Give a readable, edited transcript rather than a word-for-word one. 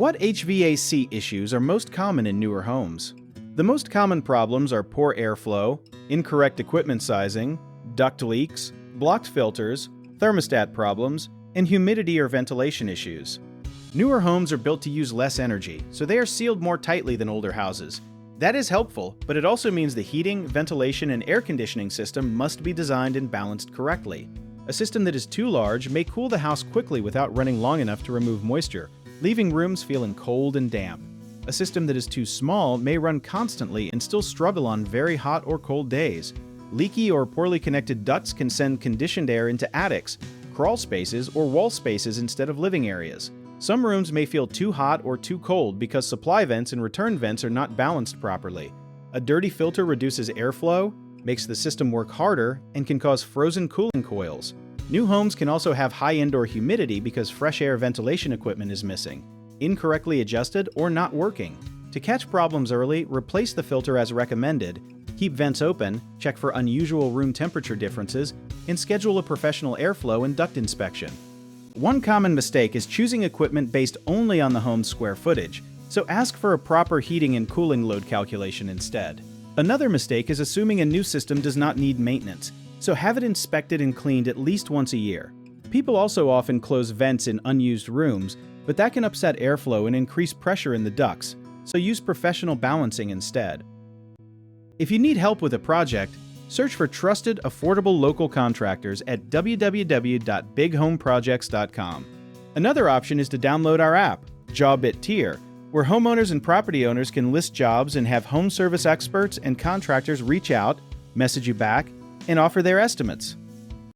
What HVAC issues are most common in newer homes? The most common problems are poor airflow, incorrect equipment sizing, duct leaks, blocked filters, thermostat problems, and humidity or ventilation issues. Newer homes are built to use less energy, so they are sealed more tightly than older houses. That is helpful, but it also means the heating, ventilation, and air conditioning system must be designed and balanced correctly. A system that is too large may cool the house quickly without running long enough to remove moisture, leaving rooms feeling cold and damp. A system that is too small may run constantly and still struggle on very hot or cold days. Leaky or poorly connected ducts can send conditioned air into attics, crawl spaces, or wall spaces instead of living areas. Some rooms may feel too hot or too cold because supply vents and return vents are not balanced properly. A dirty filter reduces airflow, makes the system work harder, and can cause frozen cooling coils. New homes can also have high indoor humidity because fresh air ventilation equipment is missing, incorrectly adjusted, or not working. To catch problems early, replace the filter as recommended, keep vents open, check for unusual room temperature differences, and schedule a professional airflow and duct inspection. One common mistake is choosing equipment based only on the home's square footage, so ask for a proper heating and cooling load calculation instead. Another mistake is assuming a new system does not need maintenance, so have it inspected and cleaned at least once a year. People also often close vents in unused rooms, but that can upset airflow and increase pressure in the ducts, so use professional balancing instead. If you need help with a project, search for trusted, affordable local contractors at www.bighomeprojects.com. Another option is to download our app, JobIt Tier, where homeowners and property owners can list jobs and have home service experts and contractors reach out, message you back, and offer their estimates.